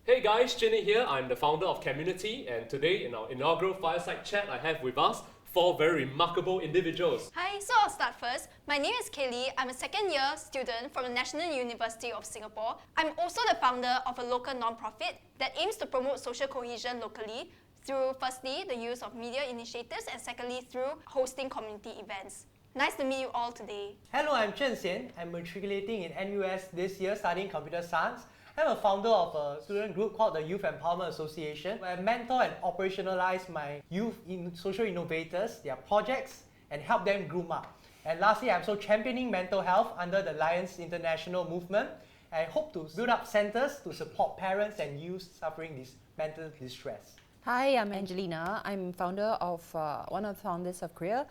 Hey guys, Jenny here. I'm the founder of Community, and today in our inaugural fireside chat, I have with us four very remarkable individuals. Hi, so I'll start first. My name is Kaylee. I'm a second year student from the National University of Singapore. I'm also the founder of a local non-profit that aims to promote social cohesion locally through, firstly, the use of media initiatives, and secondly, through hosting community events. Nice to meet you all today. Hello, I'm Chen Xian. I'm matriculating in NUS this year studying computer science. I'm a founder of a student group called the Youth Empowerment Association, where I mentor and operationalize my youth social innovators, their projects, and help them groom up. And lastly, I'm also championing mental health under the Lions International movement. I hope to build up centers to support parents and youth suffering this mental distress. Hi, I'm Angelina. I'm founder of one of the founders of Create.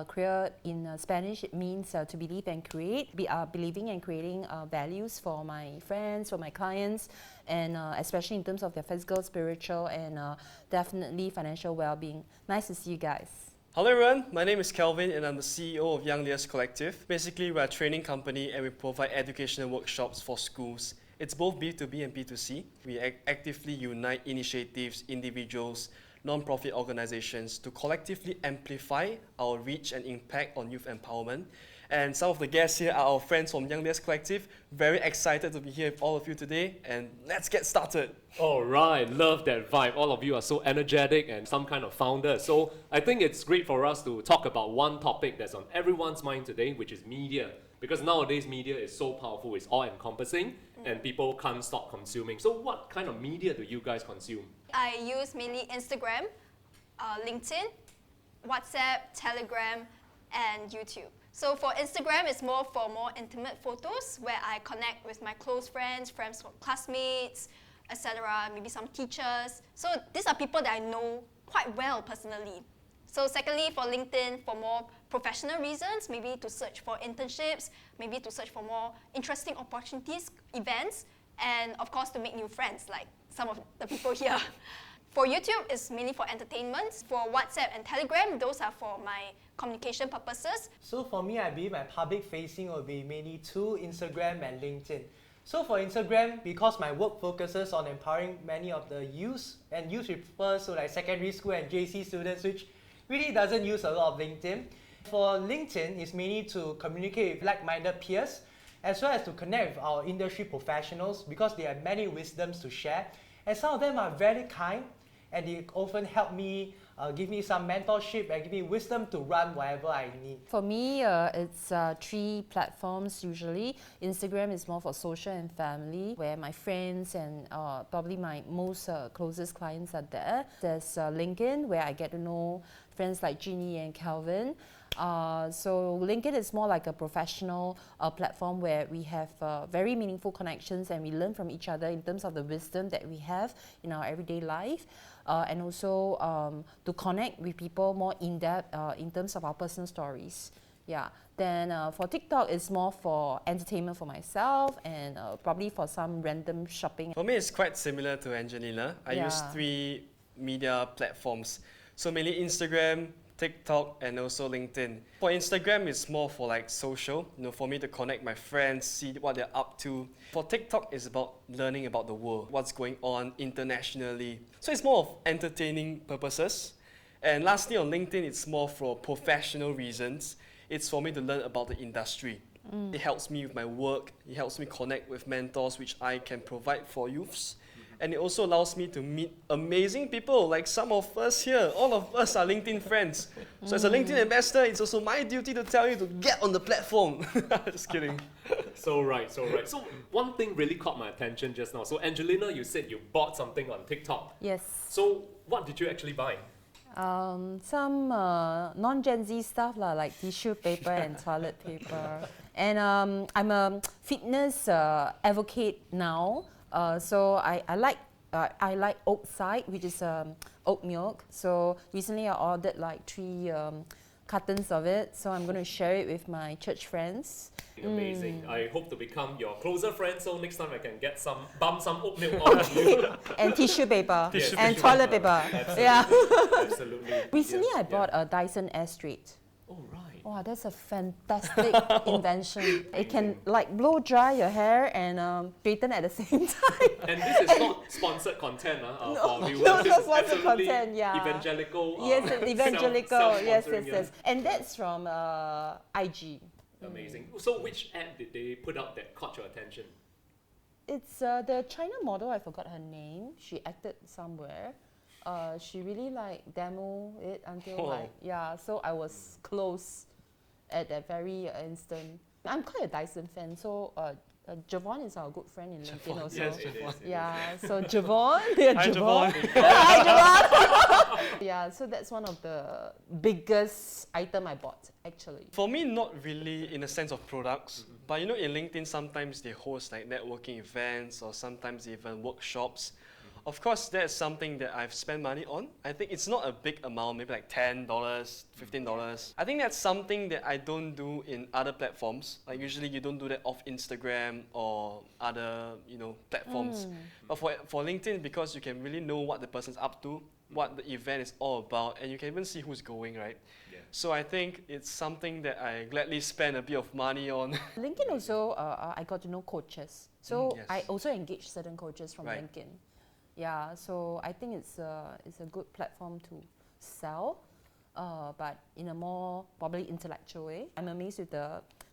Create in Spanish, it means to believe and create. Believing and creating values for my friends, for my clients, and especially in terms of their physical, spiritual, and definitely financial well-being. Nice to see you guys. Hello everyone, my name is Kelvin and I'm the CEO of Young Leaders Collective. Basically, we're a training company and we provide educational workshops for schools. It's both B2B and B2C. We actively unite initiatives, individuals, non-profit organizations to collectively amplify our reach and impact on youth empowerment. And some of the guests here are our friends from Young Leaders Collective. Very excited to be here with all of you today, and let's get started. All right, love that vibe. All of you are so energetic and some kind of founder. So I think it's great for us to talk about one topic that's on everyone's mind today, which is media. Because nowadays media is so powerful, it's all-encompassing, and people can't stop consuming. So what kind of media do you guys consume? I use mainly Instagram, LinkedIn, WhatsApp, Telegram, and YouTube. So for Instagram, it's more for more intimate photos where I connect with my close friends, friends from classmates, etc., maybe some teachers. So these are people that I know quite well personally. So secondly, for LinkedIn, for more professional reasons, maybe to search for internships, maybe to search for more interesting opportunities, events, and of course to make new friends like some of the people here. For YouTube, it's mainly for entertainment. For WhatsApp and Telegram, those are for my communication purposes. So for me, I believe my public facing will be mainly to Instagram and LinkedIn. So for Instagram, because my work focuses on empowering many of the youth, and youth refers to like secondary school and JC students, which really doesn't use a lot of LinkedIn. For LinkedIn, it's mainly to communicate with like-minded peers, as well as to connect with our industry professionals because they have many wisdoms to share. And some of them are very kind, and they often help me, give me some mentorship and give me wisdom to run whatever I need. For me, it's 3 platforms usually. Instagram is more for social and family, where my friends and probably my most closest clients are there. There's LinkedIn, where I get to know friends like Ginny and Calvin. So LinkedIn is more like a professional platform where we have very meaningful connections and we learn from each other in terms of the wisdom that we have in our everyday life, and also to connect with people more in depth in terms of our personal stories. Yeah. Then for TikTok, it's more for entertainment for myself and probably for some random shopping. For me, it's quite similar to Angelina. I use 3 media platforms. So mainly Instagram, TikTok, and also LinkedIn. For Instagram, it's more for like social, for me to connect my friends, see what they're up to. For TikTok, it's about learning about the world, what's going on internationally. So it's more of entertaining purposes. And lastly, on LinkedIn, it's more for professional reasons. It's for me to learn about the industry. It helps me with my work, it helps me connect with mentors which I can provide for youths. And it also allows me to meet amazing people like some of us here. All of us are LinkedIn friends. So as a LinkedIn ambassador, it's also my duty to tell you to get on the platform. Just kidding. So right. So one thing really caught my attention just now. So Angelina, you said you bought something on TikTok. Yes. So what did you actually buy? Some non-Gen Z stuff like tissue paper and toilet paper. And I'm a fitness advocate now. So I like oat side, which is oat milk. So recently I ordered like 3 cartons of it. So I'm going to share it with my church friends. Amazing. I hope to become your closer friend, so next time I can get bump some oat milk on you. And tissue paper. Yes, and tissue toilet paper. paper. Absolutely. Yeah. Absolutely. Recently I bought a Dyson Air Straight. Oh, right. Wow, that's a fantastic invention. It can like blow dry your hair and straighten at the same time. And this is not sponsored content No, for viewers. no This is sponsored absolutely content, yeah. evangelical. Yes, evangelical. Yes, self-sponsoring, yes. And that's from IG. Amazing. So which ad did they put out that caught your attention? It's the China model. I forgot her name. She acted somewhere. She really like demo it until like yeah. So I was close at that very instant. I'm quite a Dyson fan, so Javon is our good friend in LinkedIn also. Yes, it is. Yeah, so Javon. Yeah, Hi, Javon. Javon. Hi, Javon. Yeah, so that's one of the biggest item I bought actually. For me, not really in a sense of products, but you know, in LinkedIn, sometimes they host like networking events or sometimes even workshops. Of course, that's something that I've spent money on. I think it's not a big amount, maybe like $10, $15. I think that's something that I don't do in other platforms. Like usually you don't do that off Instagram or other, you know, platforms. But for LinkedIn, because you can really know what the person's up to, what the event is all about, and you can even see who's going, right? Yeah. So I think it's something that I gladly spend a bit of money on. LinkedIn also, I got to know coaches. So Yes. I also engage certain coaches from Right. LinkedIn. Yeah, so I think it's a good platform to sell, but in a more probably intellectual way. I'm amazed with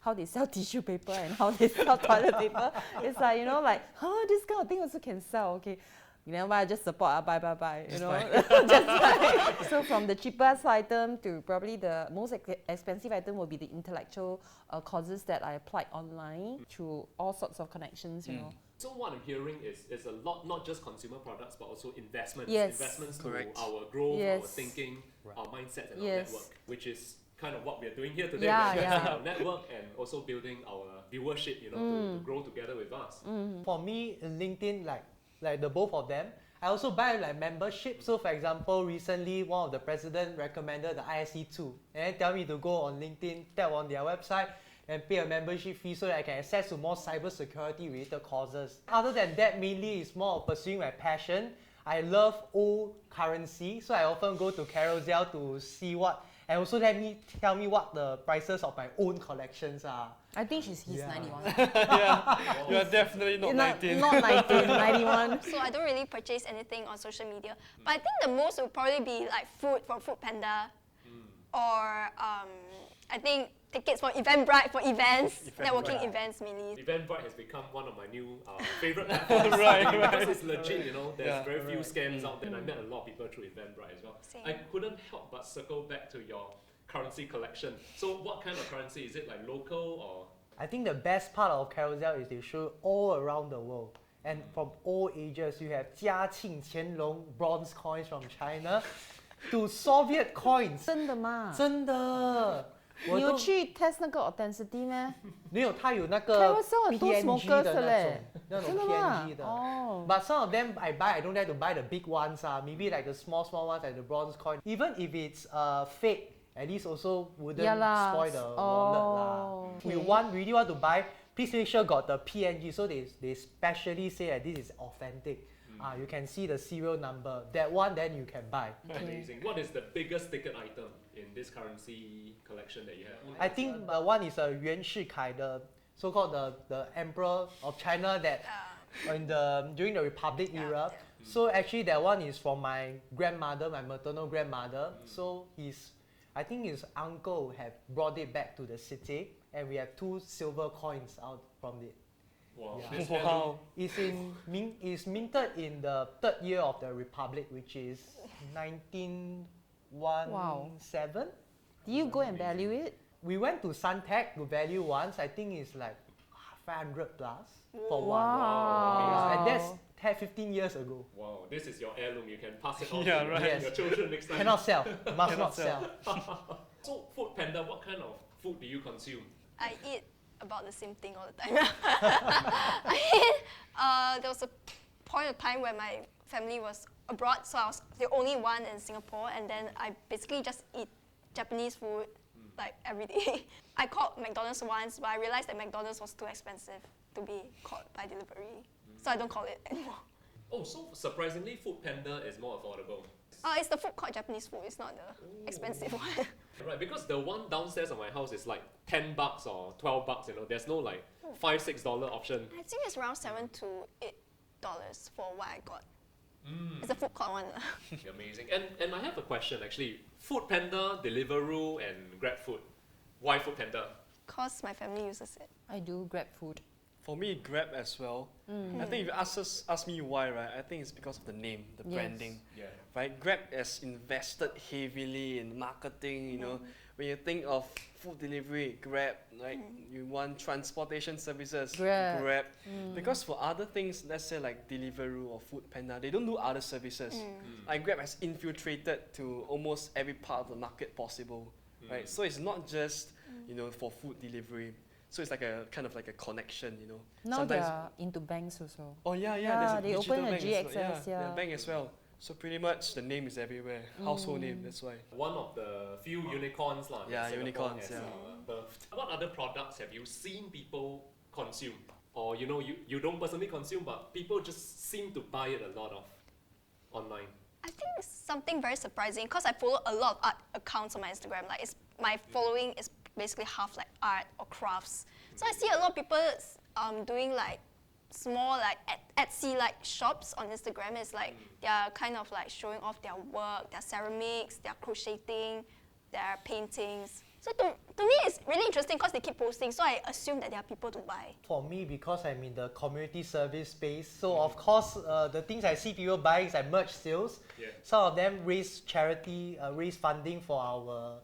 how they sell tissue paper and how they sell toilet paper. It's like, you know, like, this kind of thing also can sell. Okay, you know, I just support, buy. You know, just buy. So from the cheapest item to probably the most expensive item will be the intellectual courses that I applied online through all sorts of connections. You know. So what I'm hearing is a lot, not just consumer products, but also investments. Yes. Investments Correct. to our growth, Yes. our thinking, our mindset, and Yes. our network, which is kind of what we're doing here today. Yeah, we're investing yeah. our network and also building our viewership, you know, to grow together with us. For me, in LinkedIn, like the both of them, I also buy like membership. So for example, recently one of the president recommended the ISC2 and then tell me to go on LinkedIn, tap on their website and pay a membership fee so that I can access to more cybersecurity related courses. Other than that, mainly it's more of pursuing my passion. I love old currency, so I often go to Carousel to see what, and also tell me what the prices of my own collections are. I think he's Yeah. 91. Yeah, you are definitely not 19. Not 19, 91. So I don't really purchase anything on social media. But I think the most would probably be like food from Food Panda, or I think tickets for Eventbrite for events, networking events mainly. Eventbrite has become one of my new favorite platforms. Right. Because it's legit, you know, there's Yeah. very few scams out there. And I met a lot of people through Eventbrite as well. Same. I couldn't help but circle back to your currency collection. So what kind of currency? Is it like local or? I think the best part of Carousel is they show all around the world. And from all ages, you have Jiaqing, Qianlong bronze coins from China to Soviet coins. 真的吗？真的，我都你有去 test 那个 authenticity 咩？没有，它有那个 Carousel 很多 PNG smokers 的的嘞那种真的吗 PNG 的。哦 But some of them I buy, I don't like to buy the big ones. Maybe like the small ones like the bronze coin. Even if it's fake, at least also wouldn't Yeah lah. spoil the wallet Oh, If you okay. really want to buy, please make sure got the PNG. So they specially say that this is authentic. You can see the serial number. That one then you can buy. Amazing. What is the biggest ticket item in this currency collection that you have? I think one is a Yuan Shikai, the so-called the emperor of China that during the Republic era. So actually that one is from my grandmother, my maternal grandmother. So I think his uncle have brought it back to the city, and we have 2 silver coins out from it. Wow. Yeah. This Wow. It's minted in the 3rd year of the Republic, which is 1917. Do you go and value it? We went to Suntec to value once. I think it's like 500 plus for one. Wow. And that's 15 years ago. Wow, this is your heirloom. You can pass it on Yeah, to right. your children next time. Cannot sell. Must Cannot not sell. sell. So, Food Panda, what kind of food do you consume? I eat about the same thing all the time. There was a point of time where my family was abroad, so I was the only one in Singapore, and then I basically just eat Japanese food like every day. I called McDonald's once, but I realized that McDonald's was too expensive to be called by delivery, so I don't call it anymore. Oh, so surprisingly, Food Panda is more affordable. It's the food called Japanese food, it's not the expensive one. Right, because the one downstairs of my house is like $10 or $12, you know. There's no like $5-6 option. I think it's around $7 to $8 for what I got. It's a food court one. Amazing. And I have a question actually. Food Panda, Deliveroo, and GrabFood. Why Food Panda? Because my family uses it. I do grab food. For me, Grab as well. I think if you ask me why, right, I think it's because of the name, the Yes. branding. Yeah. Right? Grab has invested heavily in marketing, you know. When you think of food delivery, Grab, right? You want transportation services, Grab. Because for other things, let's say like Deliveroo or Food Panda, they don't do other services. Like Grab has infiltrated to almost every part of the market possible, right? So it's not just, you know, for food delivery. So it's like a kind of like a connection, you know. Now Sometimes- they are into banks also. Oh yeah, Yeah, there's a they digital open a bank as well. GXS, yeah. bank as well. So pretty much the name is everywhere. Household name, that's why. One of the few unicorns lah. that Yeah, Singapore unicorns, has, yeah. birthed. What other products have you seen people consume? Or you know, you don't personally consume, but people just seem to buy it a lot of online. I think it's something very surprising because I follow a lot of art accounts on my Instagram. Like, my following is basically half like art or crafts. So I see a lot of people doing like small like Etsy like shops on Instagram. It's like they're kind of like showing off their work, their ceramics, their crocheting, their paintings. So to me it's really interesting because they keep posting. So I assume that there are people to buy. For me, because I'm in the community service space, so of course the things I see people buying is like merch sales. Yeah. Some of them raise charity, raise funding for our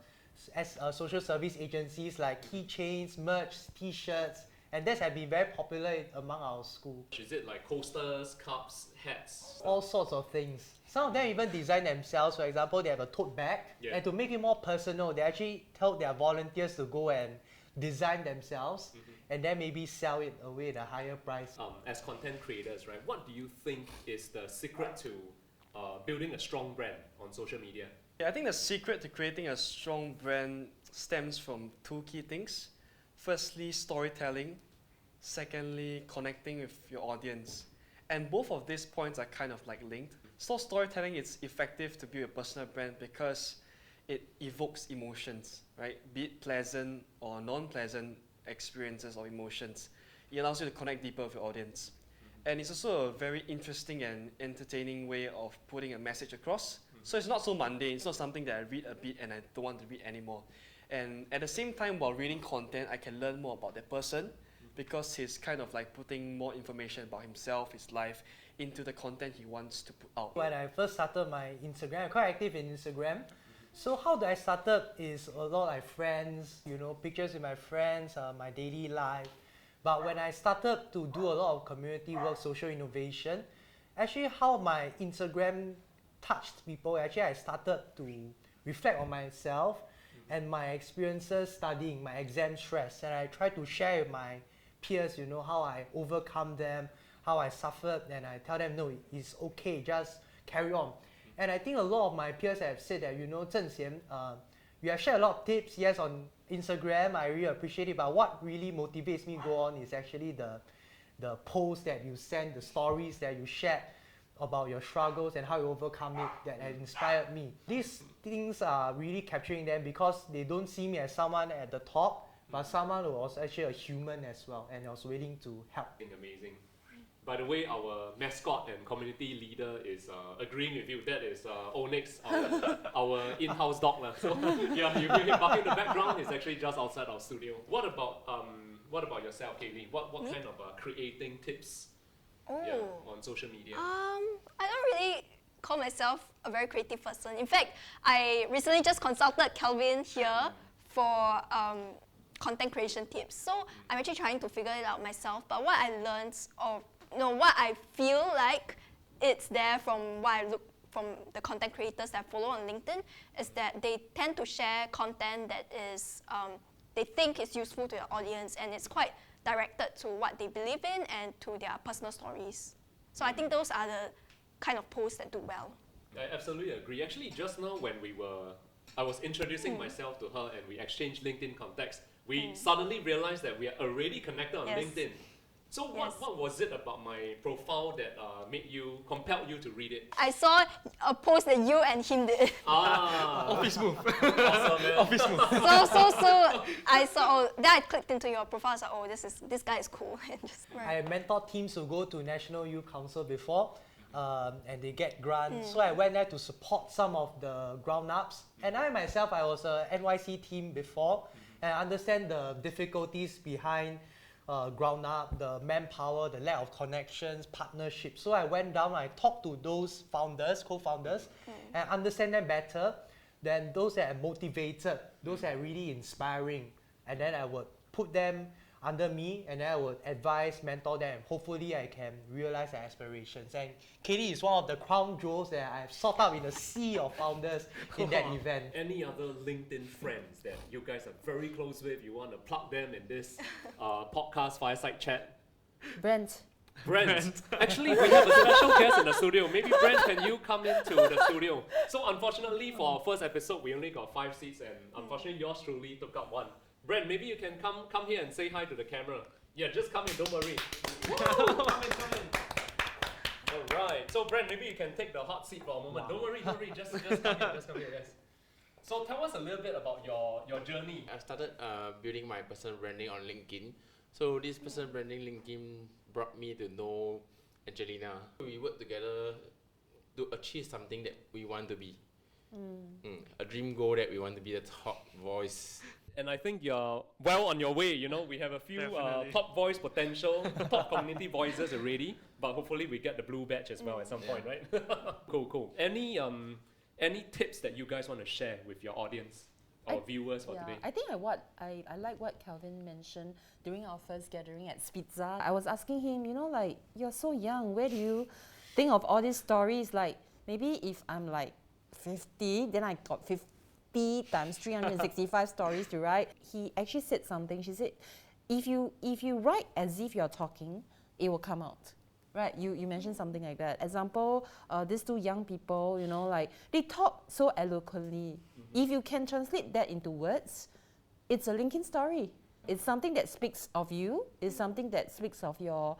social service agencies like keychains, merch, t-shirts, and that's have been very popular among our school. Is it like coasters, cups, hats? All sorts of things. Some of them even design themselves. For example, they have a tote bag, Yeah. and to make it more personal, they actually tell their volunteers to go and design themselves, and then maybe sell it away at a higher price. As content creators, right? What do you think is the secret to building a strong brand on social media? Yeah, I think the secret to creating a strong brand stems from two key things. Firstly, storytelling. Secondly, connecting with your audience. And both of these points are kind of like linked. So storytelling is effective to build a personal brand because it evokes emotions, right? Be it pleasant or non-pleasant experiences or emotions. It allows you to connect deeper with your audience. And it's also a very interesting and entertaining way of putting a message across. So it's not so mundane, it's not something that I read a bit and I don't want to read anymore. And at the same time, while reading content, I can learn more about that person because he's kind of like putting more information about himself, his life, into the content he wants to put out. When I first started my Instagram, I'm quite active in Instagram. So how I started is a lot of my friends, you know, pictures with my friends, my daily life. But when I started to do a lot of community work, social innovation, actually how my Instagram touched people, actually I started to reflect on myself and my experiences studying, my exam stress, and I try to share with my peers, you know, how I overcome them, how I suffered, and I tell them, no, it's okay, just carry on. And I think a lot of my peers have said that, you know, Zhen Xian, you have shared a lot of tips, yes, on Instagram, I really appreciate it, but what really motivates me to go on is actually the posts that you send, the stories that you share about your struggles and how you overcome it that has inspired me. These things are really capturing them because they don't see me as someone at the top, but someone who was actually a human as well and was willing to help. Amazing. By the way, our mascot and community leader is agreeing with you. That is Onyx, our in-house dog. So yeah, you hear him barking in the background. He's actually just outside our studio. What about yourself, Kaylee? What kind of creating tips on social media? I don't really call myself a very creative person. In fact, I recently just consulted Kelvin here for content creation tips. So I'm actually trying to figure it out myself. But what I learned, or what I feel like it's there from what I look from the content creators that I follow on LinkedIn, is that they tend to share content that is they think is useful to their audience, and it's quite directed to what they believe in and to their personal stories. So I think those are the kind of posts that do well. I absolutely agree. Actually, just now when I was introducing myself to her and we exchanged LinkedIn contacts, we suddenly realized that we are already connected on LinkedIn. So what was it about my profile that compelled you to read it? I saw a post that you and him did. Office move. Awesome, man. Office move. So I saw, then I clicked into your profile. So this guy is cool. And just, I mentored teams to go to National Youth Council before. and they get grants. So I went there to support some of the ground-ups. And I myself, I was a NYC team before, and I understand the difficulties behind ground-up, the manpower, the lack of connections, partnerships. So I went down, I talked to those founders, co-founders, and understand them better than those that are motivated, those that are really inspiring. And then I would put them under me, and then I would advise, mentor them. Hopefully I can realize their aspirations. And Katie is one of the crown jewels that I've sought out in a sea of founders in that event. Any other LinkedIn friends that you guys are very close with, you want to plug them in this podcast fireside chat? Brent. Brent. Actually, we have a special guest in the studio. Maybe Brent, can you come into the studio? So unfortunately for our first episode, we only got 5 seats, and unfortunately yours truly took up 1. Brent, maybe you can come here and say hi to the camera. Yeah, just come in, don't worry. come in. Alright, so Brent, maybe you can take the hot seat for a moment. Don't worry, just come here, yes. So tell us a little bit about your journey. I started building my personal branding on LinkedIn. So this personal branding LinkedIn brought me to know Angelina. We worked together to achieve something that we want to be. A dream goal that we want to be the top voice. And I think you're well on your way. You know, we have a few top voice potential, top community voices already, but hopefully we get the blue badge as well at some point, right? Cool. Any tips that you guys want to share with your audience or viewers for today? I think I like what Calvin mentioned during our first gathering at Spitza. I was asking him, you know, like, you're so young, where do you think of all these stories? Like, maybe if I'm like 50, then I got 50 times 365 stories to write. He actually said something. She said, if you write as if you're talking, it will come out. Right, you mentioned something like that. Example, these 2 young people, you know, like, they talk so eloquently. If you can translate that into words, it's a LinkedIn story. It's something that speaks of you. It's something that speaks of your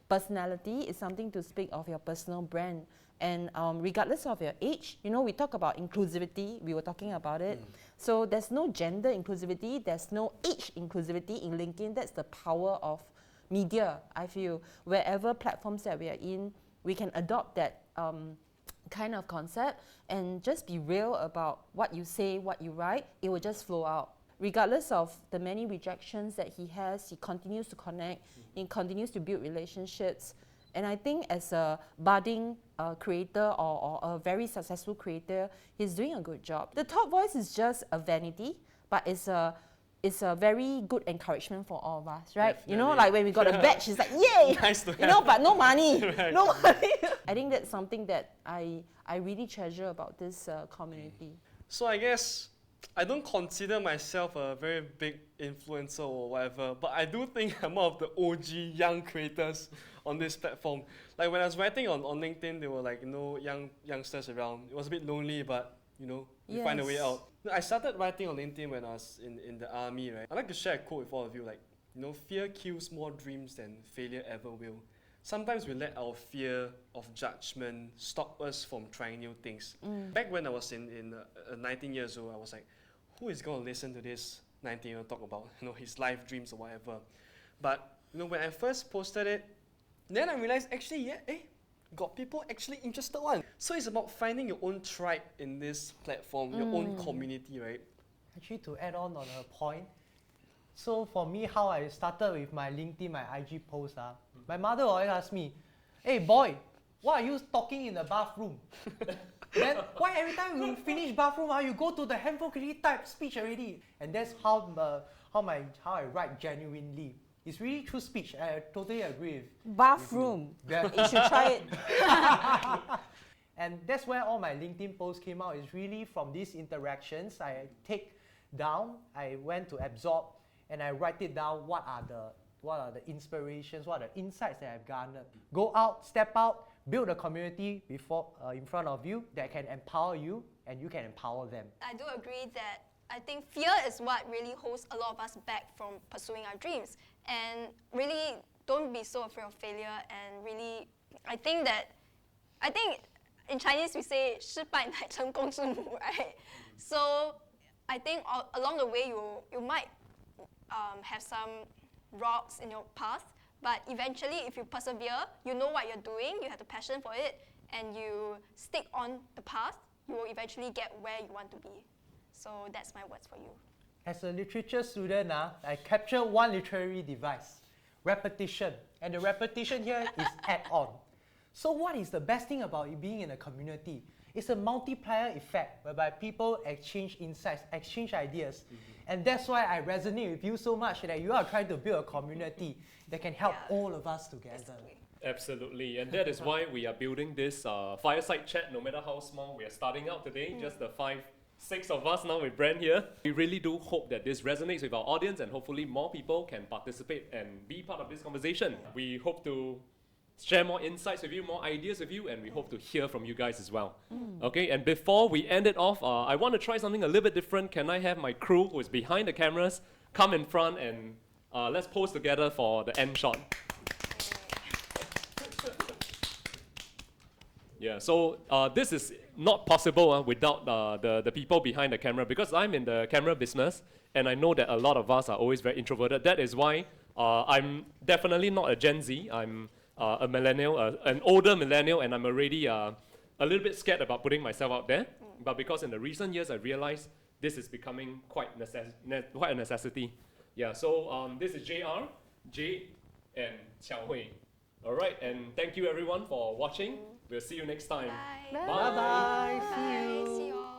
personality. It's something to speak of your personal brand. And regardless of your age, you know, we talk about inclusivity. We were talking about it. So there's no gender inclusivity. There's no age inclusivity in LinkedIn. That's the power of media, I feel. Wherever platforms that we are in, we can adopt that kind of concept and just be real about what you say, what you write. It will just flow out. Regardless of the many rejections that he has, he continues to connect, he continues to build relationships. And I think as a budding creator or a very successful creator, he's doing a good job. The top voice is just a vanity, but it's a very good encouragement for all of us, right? Definitely. You know, like when we got a badge, it's like, yay! Nice to have. You know, but no money. Right. No money. I think that's something that I really treasure about this community. So I guess I don't consider myself a very big influencer or whatever, but I do think I'm one of the OG young creators on this platform. Like when I was writing on LinkedIn, there were like, you know, youngsters around. It was a bit lonely, but you know, you find a way out. I started writing on LinkedIn when I was in the army, right? I'd like to share a quote with all of you, like, you know, fear kills more dreams than failure ever will. Sometimes we let our fear of judgment stop us from trying new things. Back when I was in 19 years old, I was like, who is going to listen to this 19-year-old talk about, you know, his life dreams or whatever? But, you know, when I first posted it, then I realized actually, got people actually interested one. So it's about finding your own tribe in this platform, your own community, right? Actually, to add on a point, so for me, how I started with my LinkedIn, my IG post, my mother always asked me, hey boy, why are you talking in the bathroom? Then why every time you finish bathroom, you go to the handphone quickly type speech already? And that's how I write genuinely. It's really true speech. I totally agree with Bathroom. Yeah. You should try it. And that's where all my LinkedIn posts came out. It's really from these interactions I take down, I went to absorb, and I write it down. What are the inspirations? What are the insights that I've garnered? Go out, step out, build a community in front of you that can empower you, and you can empower them. I do agree that I think fear is what really holds a lot of us back from pursuing our dreams. And really, don't be so afraid of failure. And really, I think in Chinese we say 失败乃成功之母, right? So I think along the way you might have some rocks in your path, but eventually if you persevere, you know what you're doing, you have the passion for it, and you stick on the path, you will eventually get where you want to be. So that's my words for you. As a literature student, I capture one literary device, repetition. And the repetition here is add-on. So what is the best thing about being in a community? It's a multiplier effect whereby people exchange insights, exchange ideas. And that's why I resonate with you so much that you are trying to build a community that can help all of us together. Basically. Absolutely, and that is why we are building this fireside chat, no matter how small. We are starting out today, just the 6 of us now with Brand here. We really do hope that this resonates with our audience and hopefully more people can participate and be part of this conversation. We hope to share more insights with you, more ideas with you, and we hope to hear from you guys as well. Okay, and before we end it off, I want to try something a little bit different. Can I have my crew who is behind the cameras come in front and let's pose together for the end shot. Yeah, so this is not possible without the people behind the camera, because I'm in the camera business and I know that a lot of us are always very introverted. That is why I'm definitely not a Gen Z. I'm a millennial, an older millennial, and I'm already a little bit scared about putting myself out there. But because in the recent years I realized this is becoming quite a necessity. Yeah, so this is JR, Jade, and Xiao Hui. All right, and thank you everyone for watching. We'll see you next time. Bye. Bye-bye. See you. See you all.